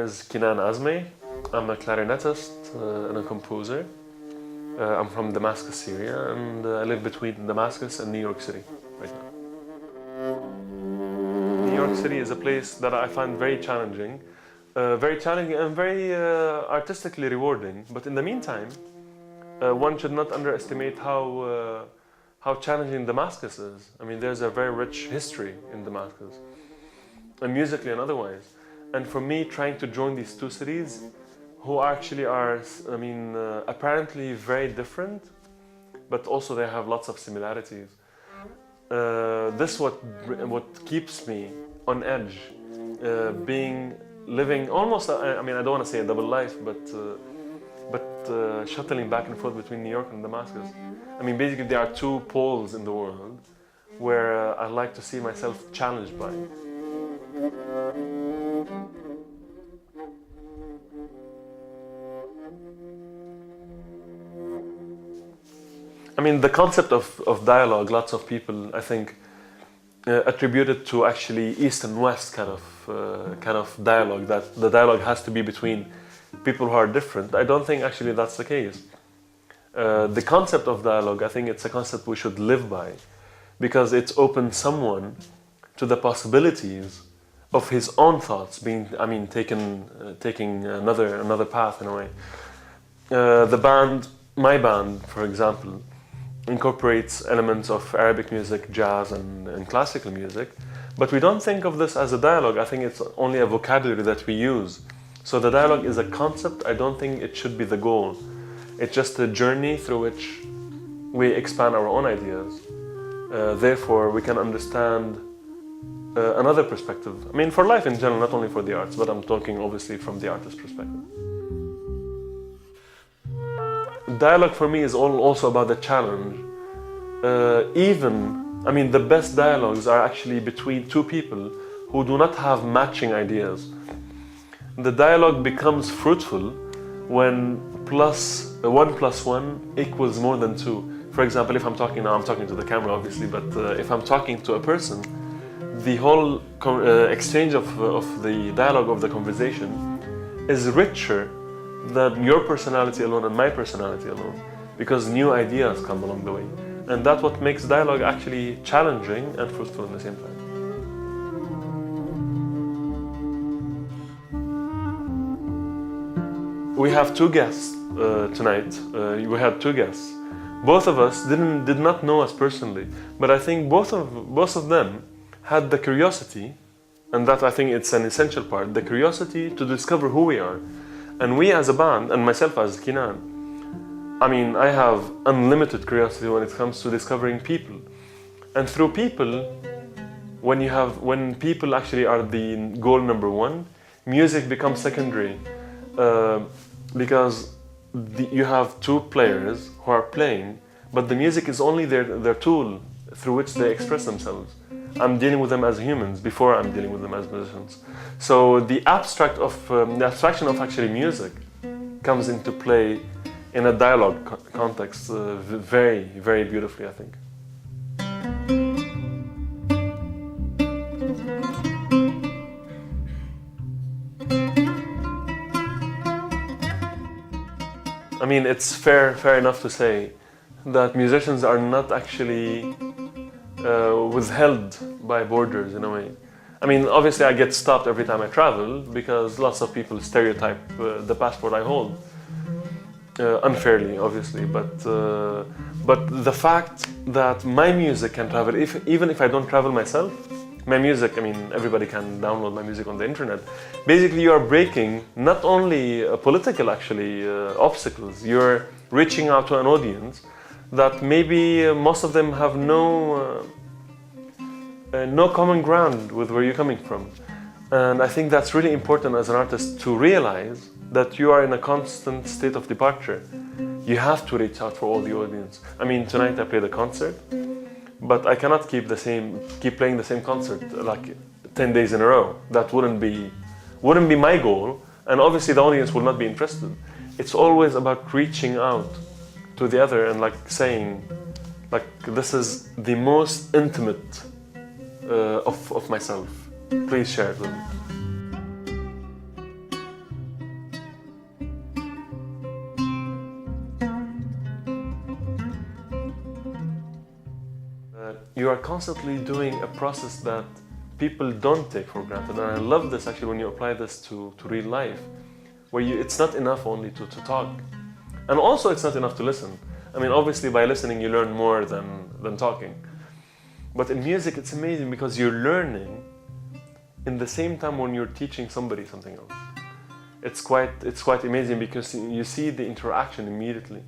is Kinan. I'm a clarinetist and a composer. I'm from Damascus, Syria, and I live between Damascus and New York City right now. New York City is a place that I find very challenging and very artistically rewarding. But in the meantime, one should not underestimate how challenging Damascus is. I mean, there's a very rich history in Damascus, and musically and otherwise. And for me, trying to join these two cities, who actually are, apparently very different, but also they have lots of similarities. This what keeps me on edge, living almost. I don't want to say a double life, but shuttling back and forth between New York and Damascus. I mean, basically, there are two poles in the world where I like to see myself challenged by. I mean, the concept of dialogue, lots of people, I think, attribute it to actually East and West kind of dialogue, that the dialogue has to be between people who are different. I don't think actually that's the case. The concept of dialogue, I think it's a concept we should live by, because it's opened someone to the possibilities of his own thoughts being, taking another path in a way. My band, for example, incorporates elements of Arabic music, jazz, and classical music, but we don't think of this as a dialogue. I think it's only a vocabulary that we use. So the dialogue is a concept. I don't think it should be the goal. It's just a journey through which we expand our own ideas. Therefore, we can understand another perspective. I mean, for life in general, not only for the arts, but I'm talking obviously from the artist's perspective. Dialogue for me is also about the challenge. The best dialogues are actually between two people who do not have matching ideas. The dialogue becomes fruitful when 1 + 1 equals more than 2. For example, if I'm talking to the camera obviously, but if I'm talking to a person, the whole exchange of the dialogue of the conversation is richer than your personality alone and my personality alone, because new ideas come along the way. And that's what makes dialogue actually challenging and fruitful at the same time. We have two guests tonight. We had two guests. Both of us did not know us personally, but I think both of them had the curiosity, and that I think it's an essential part, the curiosity to discover who we are. And we as a band, and myself as Kinan, I have unlimited curiosity when it comes to discovering people. And through people, when people actually are the goal number one, music becomes secondary. Because you have two players who are playing, but the music is only their tool through which they express themselves. I'm dealing with them as humans before I'm dealing with them as musicians. So the abstraction of actually music comes into play in a dialogue context very, very beautifully, I think. It's fair enough to say that musicians are not actually withheld by borders in a way. Obviously I get stopped every time I travel because lots of people stereotype the passport I hold. Unfairly, obviously, but the fact that my music can travel, even if I don't travel myself, my music, everybody can download my music on the internet. Basically, you are breaking not only political obstacles, you're reaching out to an audience that maybe most of them have no common ground with where you're coming from. And I think that's really important as an artist to realize that you are in a constant state of departure. You have to reach out for all the audience. Tonight I played a concert, but I cannot keep playing the same concert like 10 days in a row. That wouldn't be my goal, and obviously the audience will not be interested. It's always about reaching out to the other and saying, this is the most intimate of myself. Please share it with me. you are constantly doing a process that people don't take for granted. And I love this actually when you apply this to real life, where it's not enough only to talk. And also it's not enough to listen. I mean, obviously by listening you learn more than talking. But in music it's amazing because you're learning in the same time when you're teaching somebody something else. It's quite amazing because you see the interaction immediately.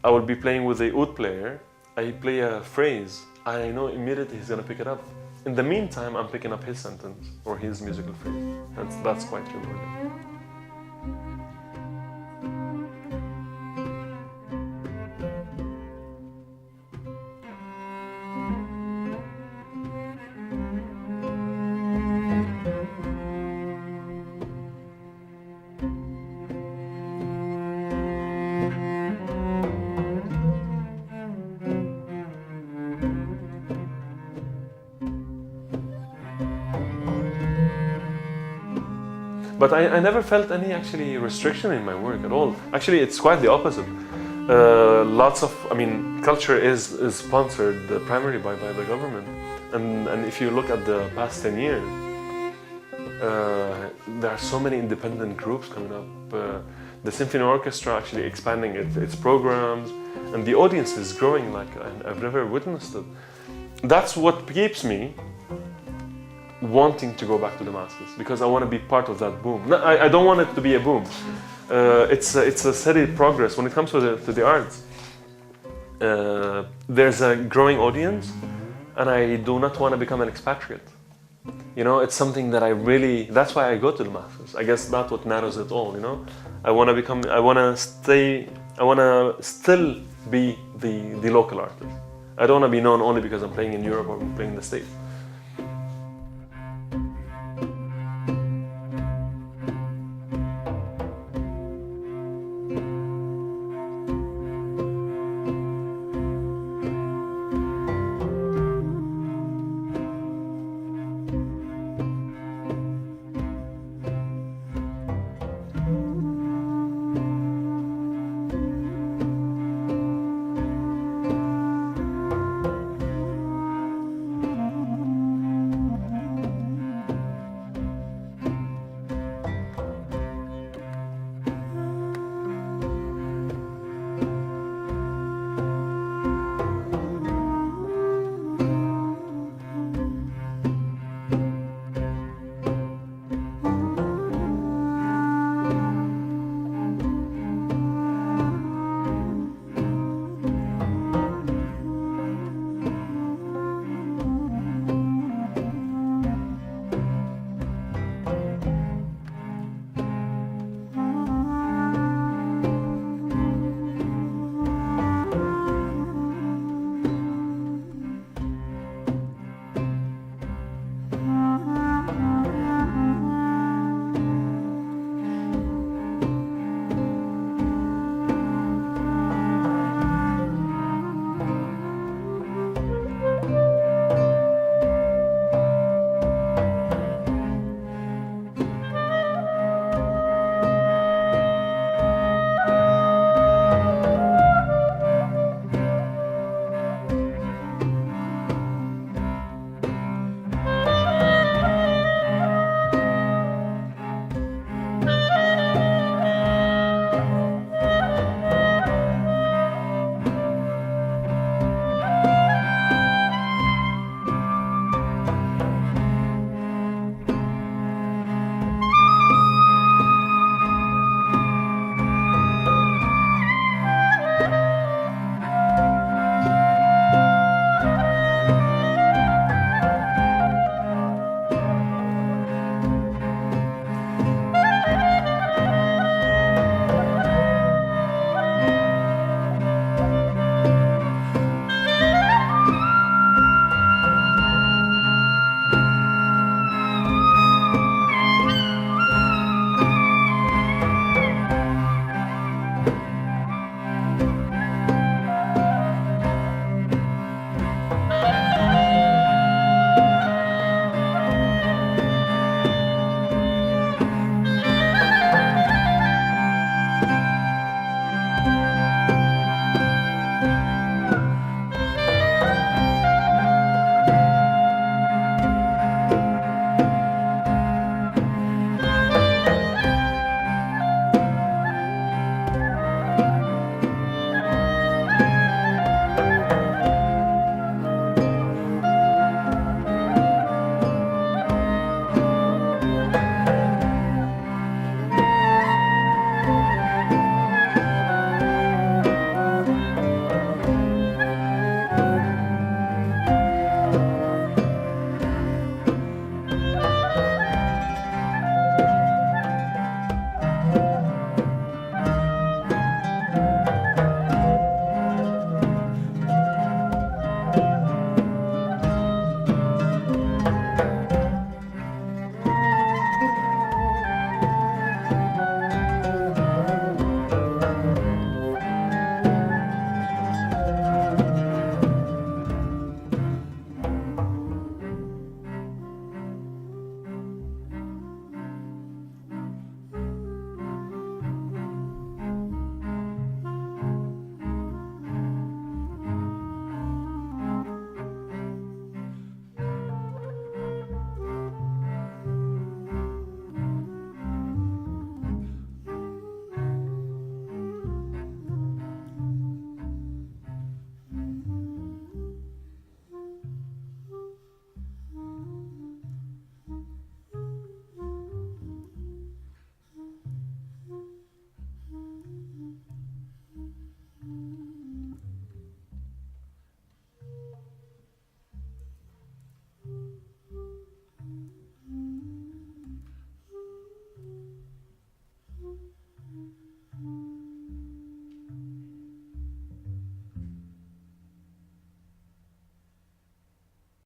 I will be playing with the oud player, I play a phrase, I know immediately he's gonna pick it up. In the meantime, I'm picking up his sentence or his musical phrase. That's quite rewarding. But I never felt any actually restriction in my work at all. Actually, it's quite the opposite. Culture is sponsored primarily by the government. And if you look at the past 10 years, there are so many independent groups coming up. The symphony orchestra actually expanding its programs, and the audience is growing like I've never witnessed it. That's what keeps me wanting to go back to Damascus, because I want to be part of that boom. No, I don't want it to be a boom. It's a steady progress. When it comes to the arts, there's a growing audience, and I do not want to become an expatriate. You know, it's something that that's why I go to Damascus. I guess that's what narrows it all, you know. I want to still be the local artist. I don't want to be known only because I'm playing in Europe or I'm playing in the States.